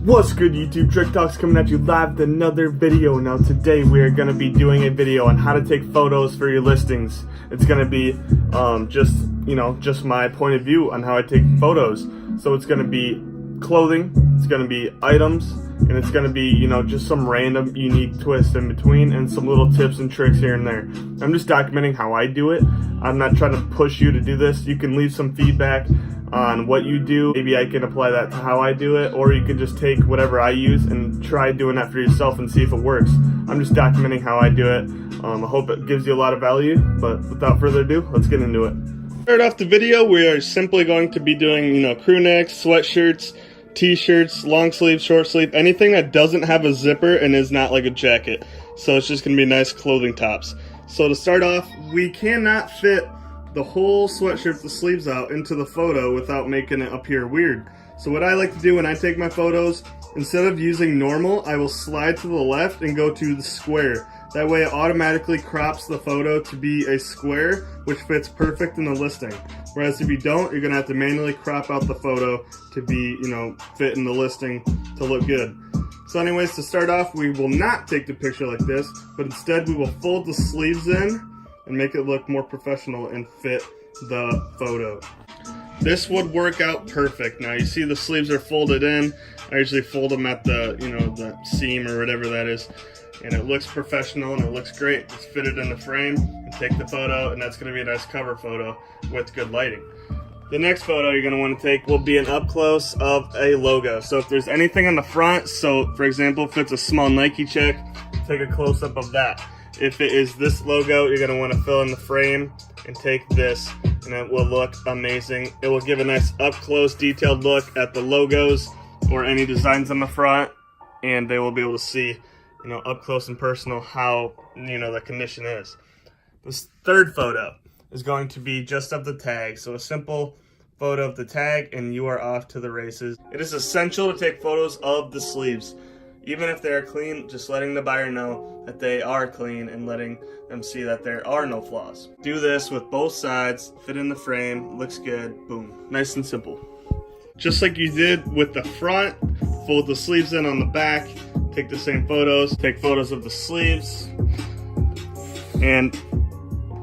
What's good, YouTube? Trick Talks coming at you live with another video. Now today we are going to be doing a video on how to take photos for your listings. It's going to be just my point of view on how I take photos. So it's going to be clothing, it's going to be items, and it's going to be just some random unique twist in between and some little tips and tricks here and there. I'm just documenting how I do it. I'm not trying to push you to do this. You can leave some feedback on what you do. Maybe I can apply that to how I do it, or you can just take whatever I use and try doing that for yourself and see if it works. I'm just documenting how I do it. I hope it gives you a lot of value, but without further ado, let's get into it. Start off the video, we are simply going to be doing crew necks, sweatshirts, t-shirts, long sleeve, short sleeve, anything that doesn't have a zipper and is not like a jacket. So it's just going to be nice clothing tops. So to start off, we cannot fit the whole sweatshirt, the sleeves out, into the photo without making it appear weird. So what I like to do when I take my photos, instead of using normal, I will slide to the left and go to the square. That way it automatically crops the photo to be a square, which fits perfect in the listing. Whereas if you don't, you're gonna have to manually crop out the photo to be, fit in the listing to look good. So anyways, to start off, we will not take the picture like this, but instead we will fold the sleeves in and make it look more professional and fit the photo. This would work out perfect. Now you see the sleeves are folded in. I usually fold them at the, the seam or whatever that is. And it looks professional and it looks great. Just fit it in the frame and take the photo, and that's gonna be a nice cover photo with good lighting. The next photo you're gonna wanna take will be an up close of a logo. So if there's anything on the front, so for example, if it's a small Nike check, take a close up of that. If it is this logo, you're gonna wanna fill in the frame and take this, and it will look amazing. It will give a nice up close, detailed look at the logos or any designs on the front, and they will be able to see up close and personal how, the condition is. This third photo is going to be just of the tag. So a simple photo of the tag and you are off to the races. It is essential to take photos of the sleeves. Even if they are clean, just letting the buyer know that they are clean and letting them see that there are no flaws. Do this with both sides, fit in the frame, looks good, boom. Nice and simple. Just like you did with the front, fold the sleeves in on the back, take the same photos, take photos of the sleeves, and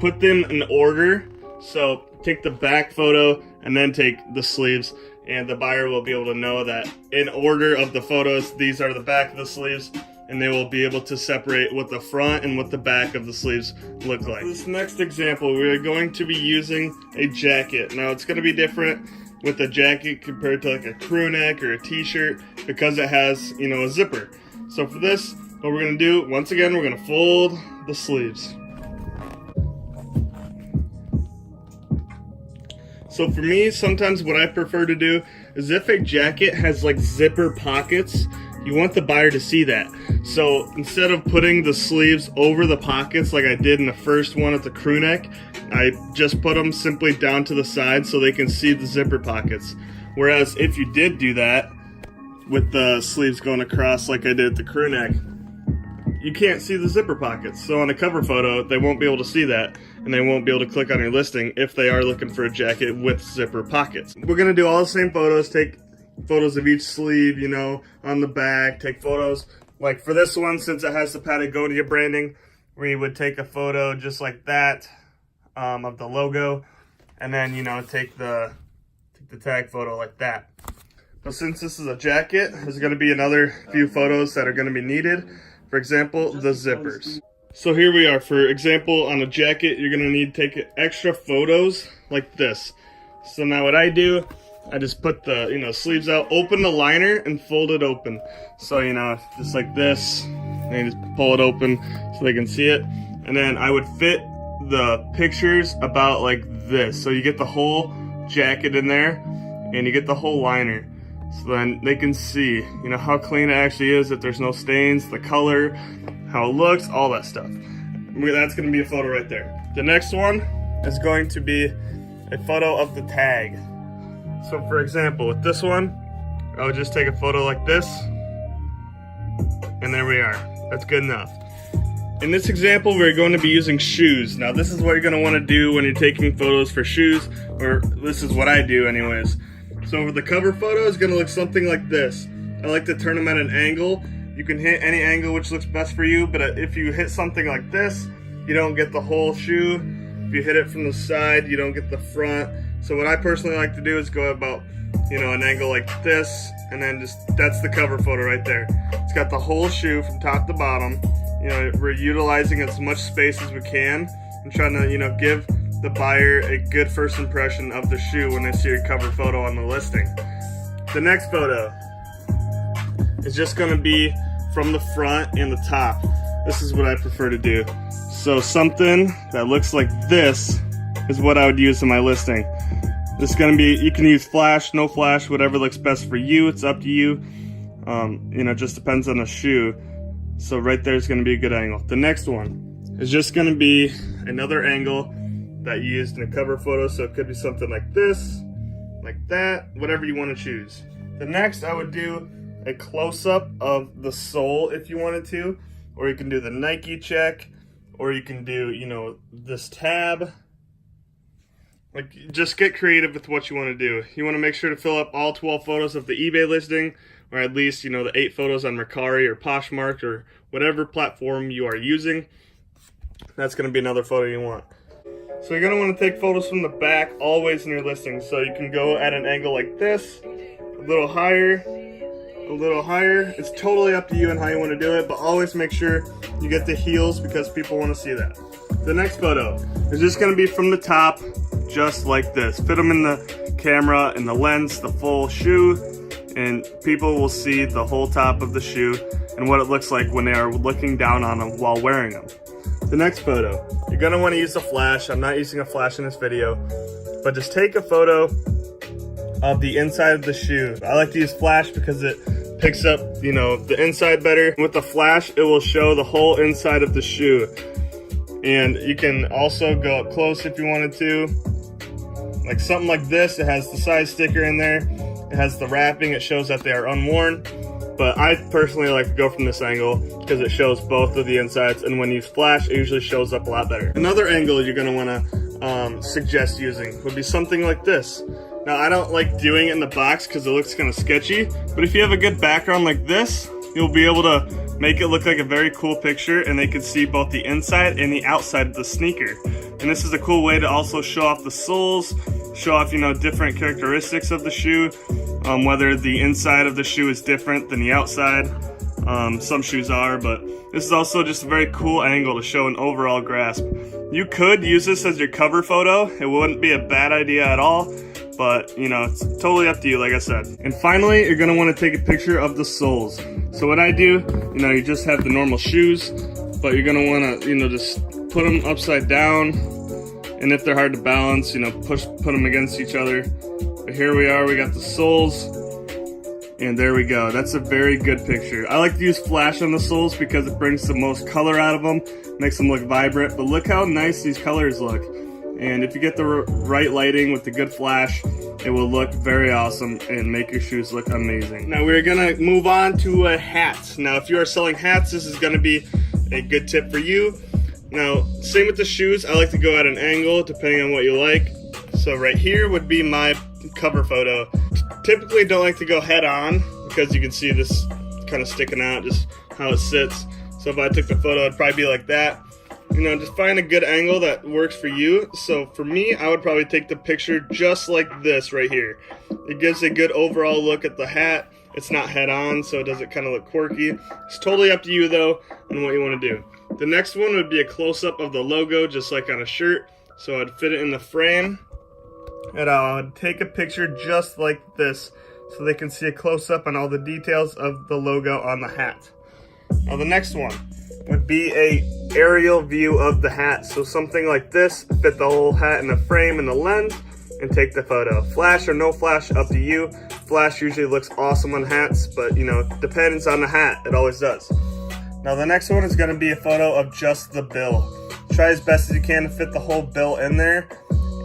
put them in order. So take the back photo and then take the sleeves, and the buyer will be able to know that in order of the photos, these are the back of the sleeves, and they will be able to separate what the front and what the back of the sleeves look like. This next example, we are going to be using a jacket. Now it's going to be different with a jacket compared to like a crew neck or a t-shirt because it has, a zipper. So for this, what we're going to do, once again, we're going to fold the sleeves. So for me, sometimes what I prefer to do is if a jacket has like zipper pockets, you want the buyer to see that. So instead of putting the sleeves over the pockets like I did in the first one at the crew neck, I just put them simply down to the side so they can see the zipper pockets. Whereas if you did do that, with the sleeves going across like I did at the crew neck, you can't see the zipper pockets. So on a cover photo, they won't be able to see that, and they won't be able to click on your listing if they are looking for a jacket with zipper pockets. We're gonna do all the same photos, take photos of each sleeve, on the back, take photos. Like for this one, since it has the Patagonia branding, we would take a photo just like that of the logo, and then, take the tag photo like that. But since this is a jacket, there's going to be another few photos that are going to be needed. For example, the zippers. So here we are. For example, on a jacket, you're going to need to take extra photos like this. So now what I do, I just put the sleeves out, open the liner, and fold it open. So just like this, and you just pull it open so they can see it. And then I would fit the pictures about like this. So you get the whole jacket in there, and you get the whole liner. So then they can see, how clean it actually is, if there's no stains, the color, how it looks, all that stuff. That's going to be a photo right there. The next one is going to be a photo of the tag. So for example, with this one, I would just take a photo like this, and there we are. That's good enough. In this example, we're going to be using shoes. Now this is what you're going to want to do when you're taking photos for shoes, or this is what I do anyways. So the cover photo is going to look something like this. I like to turn them at an angle. You can hit any angle which looks best for you, but if you hit something like this, you don't get the whole shoe. If you hit it from the side, you don't get the front. So what I personally like to do is go about, an angle like this, and then that's the cover photo right there. It's got the whole shoe from top to bottom. We're utilizing as much space as we can and trying to, give the buyer a good first impression of the shoe when they see a cover photo on the listing. The next photo is just gonna be from the front and the top. This is what I prefer to do. So something that looks like this is what I would use in my listing. This is gonna be, you can use flash, no flash, whatever looks best for you. It's up to you. It just depends on the shoe. So right there is gonna be a good angle. The next one is just gonna be another angle that you used in a cover photo. So it could be something like this, like that, whatever you wanna choose. The next I would do a close-up of the sole if you wanted to, or you can do the Nike check, or you can do, this tab. Like, just get creative with what you want to do. You want to make sure to fill up all 12 photos of the eBay listing, or at least, the 8 photos on Mercari or Poshmark or whatever platform you are using. That's going to be another photo you want. So you're going to want to take photos from the back always in your listing. So you can go at an angle like this, a little higher, a little higher. It's totally up to you and how you want to do it, but always make sure you get the heels because people want to see that. The next photo is just going to be from the top, just like this. Fit them in the camera, in the lens, the full shoe, and people will see the whole top of the shoe and what it looks like when they are looking down on them while wearing them. The next photo, you're going to want to use a flash. I'm not using a flash in this video, but just take a photo of the inside of the shoe. I like to use flash because it picks up, the inside better. With the flash, it will show the whole inside of the shoe. And you can also go up close if you wanted to. Like something like this, it has the size sticker in there. It has the wrapping, it shows that they are unworn. But I personally like to go from this angle because it shows both of the insides, and when you flash, it usually shows up a lot better. Another angle you're gonna wanna suggest using would be something like this. Now, I don't like doing it in the box because it looks kind of sketchy, but if you have a good background like this, you'll be able to make it look like a very cool picture, and they can see both the inside and the outside of the sneaker. And this is a cool way to also show off the soles, show off, different characteristics of the shoe, whether the inside of the shoe is different than the outside. Some shoes are, but this is also just a very cool angle to show an overall grasp. You could use this as your cover photo. It wouldn't be a bad idea at all, but it's totally up to you, like I said. And finally, you're gonna wanna take a picture of the soles. So what I do, you just have the normal shoes, but you're gonna wanna, just put them upside down, and if they're hard to balance, put them against each other. But here we are, we got the soles, and there we go. That's a very good picture. I like to use flash on the soles because it brings the most color out of them, makes them look vibrant, but look how nice these colors look. And if you get the right lighting with the good flash, it will look very awesome and make your shoes look amazing. Now we're gonna move on to a hat. Now if you are selling hats, this is gonna be a good tip for you. Now, same with the shoes, I like to go at an angle depending on what you like. So right here would be my cover photo. Typically don't like to go head on because you can see this kind of sticking out, just how it sits. So if I took the photo, it'd probably be like that. Just find a good angle that works for you. So for me, I would probably take the picture just like this right here. It gives a good overall look at the hat. It's not head on, so it doesn't kind of look quirky. It's totally up to you though and what you want to do. The next one would be a close-up of the logo, just like on a shirt. So I'd fit it in the frame, and I'd take a picture just like this so they can see a close-up on all the details of the logo on the hat. Now the next one would be a aerial view of the hat. So something like this, fit the whole hat in the frame and the lens, and take the photo. Flash or no flash, up to you. Flash usually looks awesome on hats, but depends on the hat, it always does. Now the next one is gonna be a photo of just the bill. Try as best as you can to fit the whole bill in there,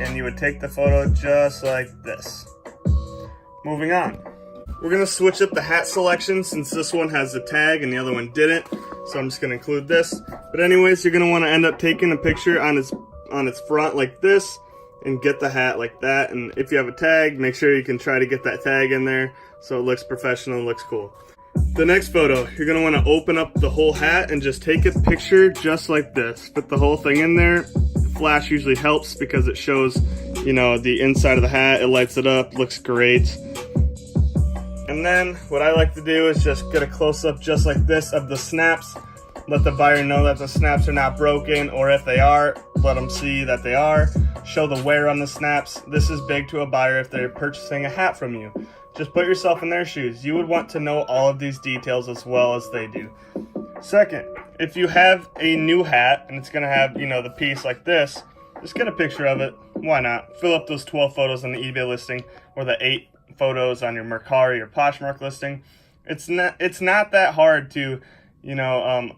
and you would take the photo just like this. Moving on. We're gonna switch up the hat selection since this one has the tag and the other one didn't. So I'm just gonna include this. But anyways, you're gonna wanna end up taking a picture on its front like this, and get the hat like that. And if you have a tag, make sure you can try to get that tag in there so it looks professional and looks cool. The next photo, you're gonna wanna open up the whole hat and just take a picture just like this. Put the whole thing in there. Flash usually helps because it shows, you know, the inside of the hat. It lights it up, looks great. And then what I like to do is just get a close-up just like this of the snaps. Let the buyer know that the snaps are not broken, or if they are, let them see that they are. Show the wear on the snaps. This is big to a buyer if they're purchasing a hat from you. Just put yourself in their shoes. You would want to know all of these details as well as they do. Second, if you have a new hat and it's gonna have, you know, the piece like this, just get a picture of it. Why not? Fill up those 12 photos on the eBay listing or the 8 photos on your Mercari or Poshmark listing. It's not that hard to, you know,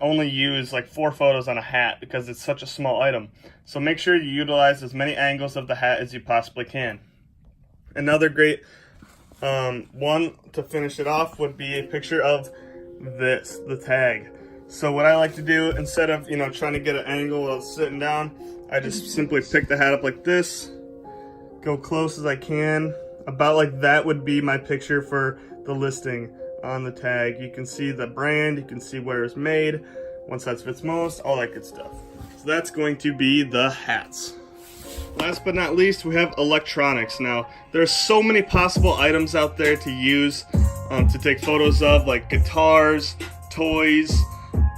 only use like 4 photos on a hat because it's such a small item. So make sure you utilize as many angles of the hat as you possibly can. Another great one to finish it off would be a picture of this, the tag. So what I like to do, instead of, you know, trying to get an angle while sitting down, I just simply pick the hat up like this, go close as I can. About like that would be my picture for the listing on the tag. You can see the brand, you can see where it's made, one size fits most, all that good stuff. So that's going to be the hats. Last but not least, we have electronics. Now, there's so many possible items out there to use to take photos of, like guitars, toys,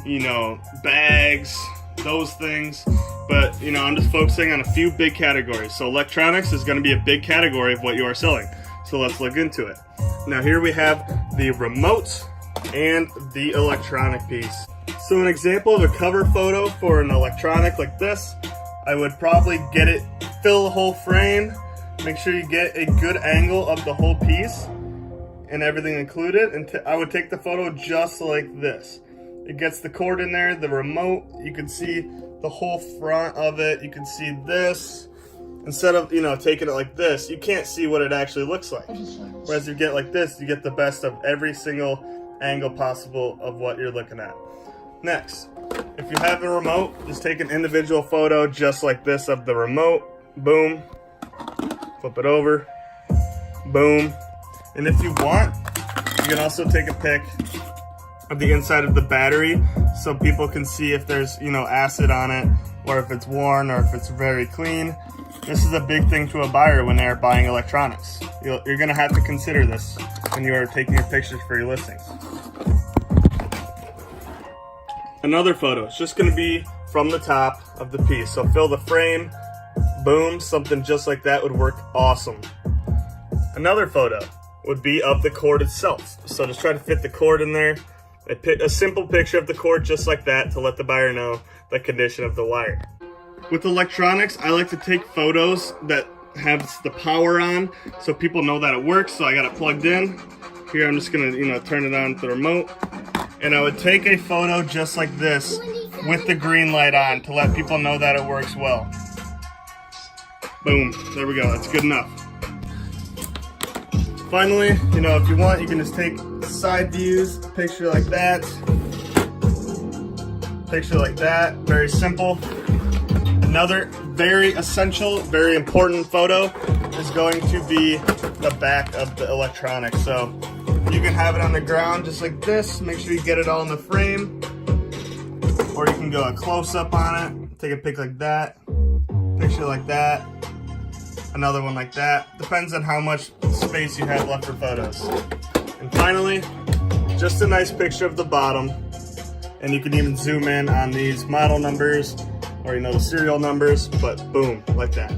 you know, bags, those things. But, you know, I'm just focusing on a few big categories. So electronics is going to be a big category of what you are selling. So let's look into it. Now here we have the remote and the electronic piece. So an example of a cover photo for an electronic like this, I would probably get it, fill the whole frame, make sure you get a good angle of the whole piece and everything included, and I would take the photo just like this. It gets the cord in there, the remote, you can see the whole front of it, you can see this. Instead of, you know, taking it like this, you can't see what it actually looks like. Whereas you get like this, you get the best of every single angle possible of what you're looking at. Next, if you have a remote, just take an individual photo just like this of the remote. Boom. Flip it over. Boom. And if you want, you can also take a pic of the inside of the battery so people can see if there's, you know, acid on it, or if it's worn, or if it's very clean. This is a big thing to a buyer when they're buying electronics. You're gonna have to consider this when you are taking your pictures for your listings. Another photo is just gonna be from the top of the piece. So fill the frame, boom, something just like that would work awesome. Another photo would be of the cord itself. So just try to fit the cord in there. A simple picture of the cord just like that to let the buyer know the condition of the wire. With electronics, I like to take photos that have the power on so people know that it works. So I got it plugged in. Here I'm just gonna, you know, turn it on with the remote. And I would take a photo just like this with the green light on to let people know that it works well. Boom, there we go, that's good enough. Finally, you know, if you want, you can just take side views, picture like that, very simple. Another very essential, very important photo is going to be the back of the electronics. So you can have it on the ground just like this. Make sure you get it all in the frame. Or you can go a close-up on it. Take a pic like that. Picture like that. Another one like that. Depends on how much space you have left for photos. And finally, just a nice picture of the bottom. And you can even zoom in on these model numbers, or, you know, the serial numbers, but boom, like that.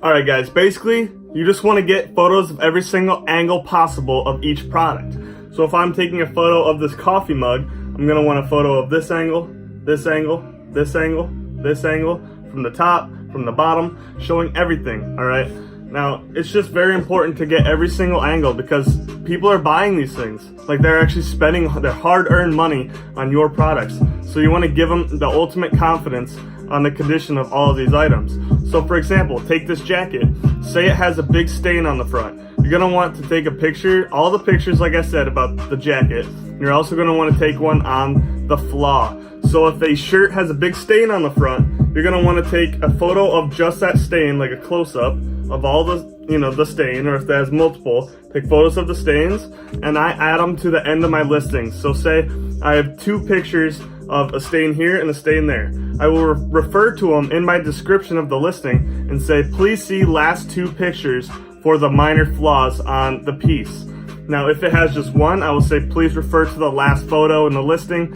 All right, guys, basically, you just want to get photos of every single angle possible of each product. So if I'm taking a photo of this coffee mug, I'm gonna want a photo of this angle, this angle, this angle, this angle, from the top, from the bottom, showing everything, all right? Now, it's just very important to get every single angle because people are buying these things. Like, they're actually spending their hard-earned money on your products. So you want to give them the ultimate confidence on the condition of all of these items. So for example, take this jacket. Say it has a big stain on the front. You're gonna want to take a picture, all the pictures like I said about the jacket. You're also gonna want to take one on the flaw. So if a shirt has a big stain on the front, you're gonna want to take a photo of just that stain, like a close-up of all the stain, or if there's multiple, take photos of the stains, and I add them to the end of my listings. So say I have 2 pictures of a stain here and a stain there. I will refer to them in my description of the listing and say, please see last 2 pictures for the minor flaws on the piece. Now, if it has just one, I will say, please refer to the last photo in the listing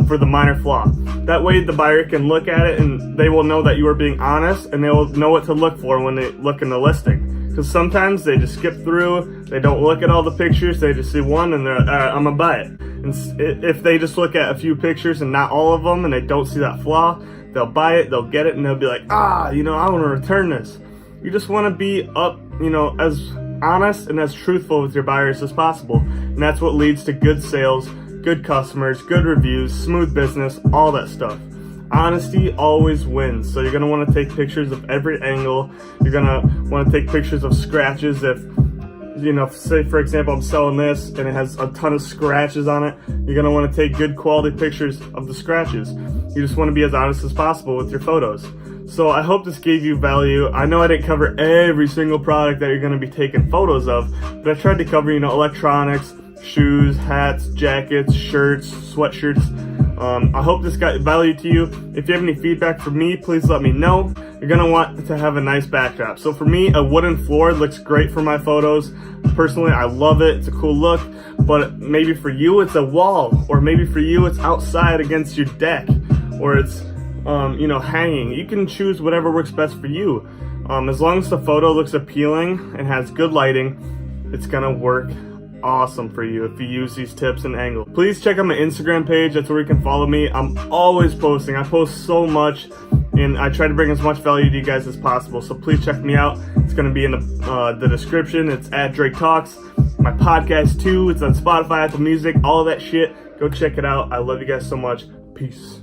for the minor flaw. That way the buyer can look at it and they will know that you are being honest, and they will know what to look for when they look in the listing. Because sometimes they just skip through, they don't look at all the pictures, they just see one and they're like, all right, I'm gonna buy it. And if they just look at a few pictures and not all of them, and they don't see that flaw, they'll buy it, they'll get it, and they'll be like, I want to return this. You just want to be as honest and as truthful with your buyers as possible. And that's what leads to good sales, good customers, good reviews, smooth business, all that stuff. Honesty always wins. So you're going to want to take pictures of every angle. You're going to want to take pictures of scratches. If say for example, I'm selling this and it has a ton of scratches on it, you're going to want to take good quality pictures of the scratches. You just want to be as honest as possible with your photos. So I hope this gave you value. I know I didn't cover every single product that you're going to be taking photos of, but I tried to cover, electronics, shoes, hats, jackets, shirts, sweatshirts. I hope this got value to you. If you have any feedback for me, please let me know. You're going to want to have a nice backdrop. So for me, a wooden floor looks great for my photos. Personally, I love it. It's a cool look. But maybe for you, it's a wall. Or maybe for you, it's outside against your deck. Or it's, hanging. You can choose whatever works best for you. As long as the photo looks appealing and has good lighting, it's going to work awesome for you if you use these tips and angles. Please check out my Instagram page. That's where you can follow me. I'm always posting. I post so much, and I try to bring as much value to you guys as possible. So please check me out. It's going to be in the description. It's at Drake Talks. My podcast too. It's on Spotify, Apple Music, all of that shit. Go check it out. I love you guys so much. Peace.